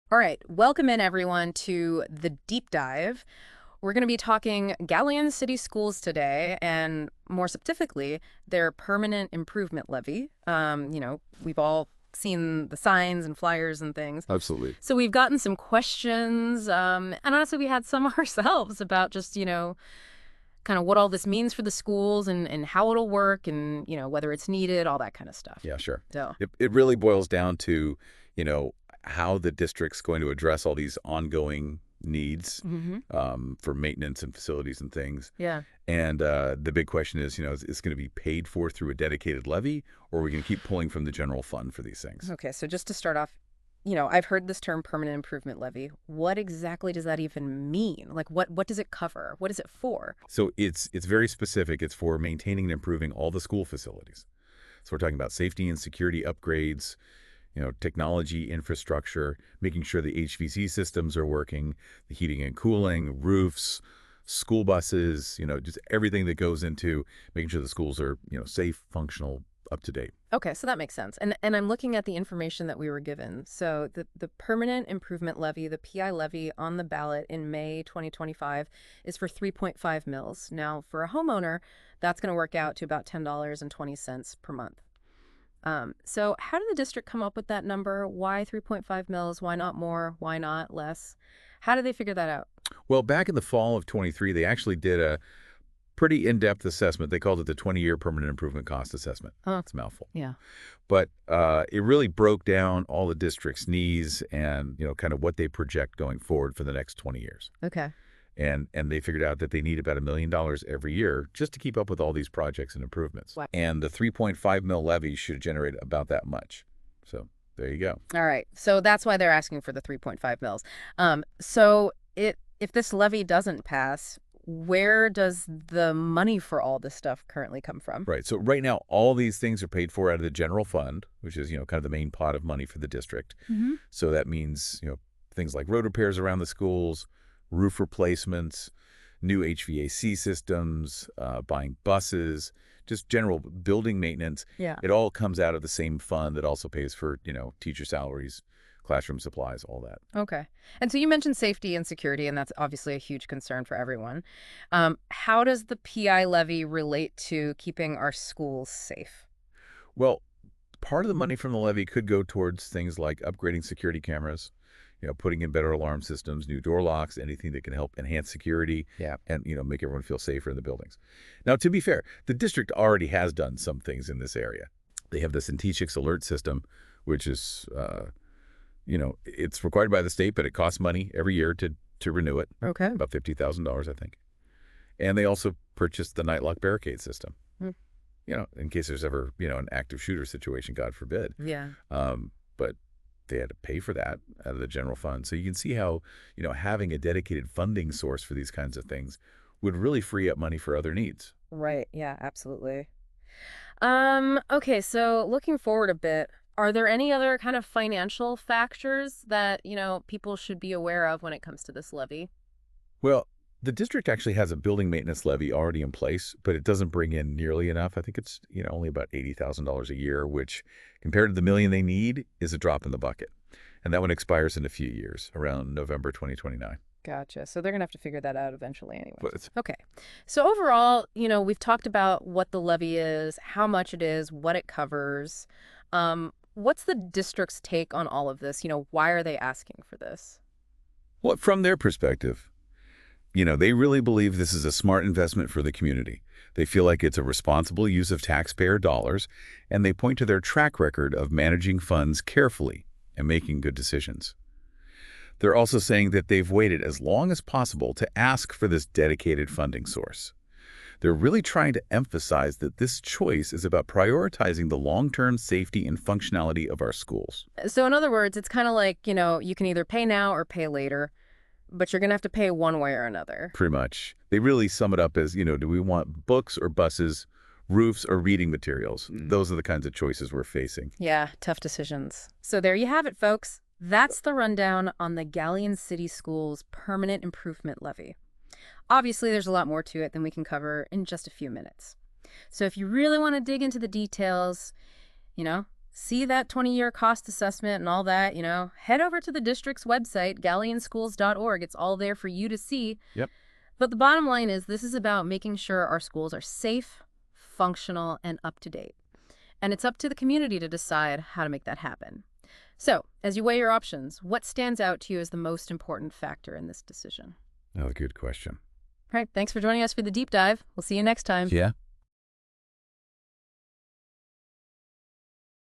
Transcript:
All right, welcome in everyone to the deep dive. We're going to be talking Galion City Schools today, and more specifically, their permanent improvement levy. We've all seen the signs and flyers and things. Absolutely. So we've gotten some questions, and honestly, we had some ourselves about just, kind of what all this means for the schools and how it'll work and, whether it's needed, all that kind of stuff. Yeah, sure. So, It really boils down to, you know, how the district's going to address all these ongoing needs for maintenance and facilities and things. yeah. And the big question is, is it going to be paid for through a dedicated levy, or are we going to keep pulling from the general fund for these things? Okay, so just to start off, I've heard this term permanent improvement levy. What exactly does that even mean? Like, what does it cover? What is it for? So it's very specific. It's for maintaining and improving all the school facilities. So we're talking about safety and security upgrades, technology infrastructure, making sure the HVAC systems are working, the heating and cooling, roofs, school buses, just everything that goes into making sure the schools are, safe, functional, up to date. Okay, so that makes sense. And I'm looking at the information that we were given. So the permanent improvement levy, the PI levy on the ballot in May 2025 is for 3.5 mils. Now, for a homeowner, that's going to work out to about $10.20 per month. So how did the district come up with that number? Why 3.5 mils? Why not more? Why not less? How did they figure that out? Well, back in the fall of 23, they actually did a pretty in-depth assessment. They called it the 20-year permanent improvement cost assessment. Huh. It's a mouthful. Yeah. But it really broke down all the district's needs and, kind of what they project going forward for the next 20 years. Okay. And they figured out that they need about $1 million every year just to keep up with all these projects and improvements. Wow. And the 3.5 mil levy should generate about that much. So there you go. All right. So that's why they're asking for the 3.5 mils. If this levy doesn't pass, where does the money for all this stuff currently come from? Right. So right now, all these things are paid for out of the general fund, which is, kind of the main pot of money for the district. Mm-hmm. So that means, things like road repairs around the schools, roof replacements, new HVAC systems, buying buses, just general building maintenance. Yeah. It all comes out of the same fund that also pays for, teacher salaries, classroom supplies, all that. Okay. And so you mentioned safety and security, and that's obviously a huge concern for everyone. How does the PI levy relate to keeping our schools safe? Well, part of the money from the levy could go towards things like upgrading security cameras, putting in better alarm systems, new door locks, anything that can help enhance security. Yeah. And, make everyone feel safer in the buildings. Now, to be fair, the district already has done some things in this area. They have this Intechix alert system, which is, it's required by the state, but it costs money every year to renew it. Okay. About $50,000, I think. And they also purchased the night lock barricade system, Hmm. in case there's ever, an active shooter situation, God forbid. Yeah. But they had to pay for that out of the general fund. So you can see how, having a dedicated funding source for these kinds of things would really free up money for other needs. Right. Yeah, absolutely. Okay, so looking forward a bit, are there any other kind of financial factors that, people should be aware of when it comes to this levy? Well, the district actually has a building maintenance levy already in place, but it doesn't bring in nearly enough. I think it's, only about $80,000 a year, which compared to the million they need is a drop in the bucket. And that one expires in a few years, around November 2029. Gotcha. So they're going to have to figure that out eventually anyway. But Okay. So overall, we've talked about what the levy is, how much it is, what it covers. What's the district's take on all of this? Why are they asking for this? well, from their perspective, they really believe this is a smart investment for the community. They feel like it's a responsible use of taxpayer dollars, and they point to their track record of managing funds carefully and making good decisions. They're also saying that they've waited as long as possible to ask for this dedicated funding source. They're really trying to emphasize that this choice is about prioritizing the long-term safety and functionality of our schools. So in other words, it's kind of like, you can either pay now or pay later, but you're going to have to pay one way or another. Pretty much. They really sum it up as, do we want books or buses, roofs or reading materials? Those are the kinds of choices we're facing. Yeah, tough decisions. So there you have it, folks. That's the rundown on the Galion City Schools Permanent Improvement Levy. Obviously, there's a lot more to it than we can cover in just a few minutes. So if you really want to dig into the details, see that 20-year cost assessment and all that, head over to the district's website, galionschools.org. It's all there for you to see. Yep. But the bottom line is this is about making sure our schools are safe, functional, and up to date. And it's up to the community to decide how to make that happen. So, as you weigh your options, what stands out to you as the most important factor in this decision? Oh, good question. All right, thanks for joining us for the deep dive. We'll see you next time. Yeah.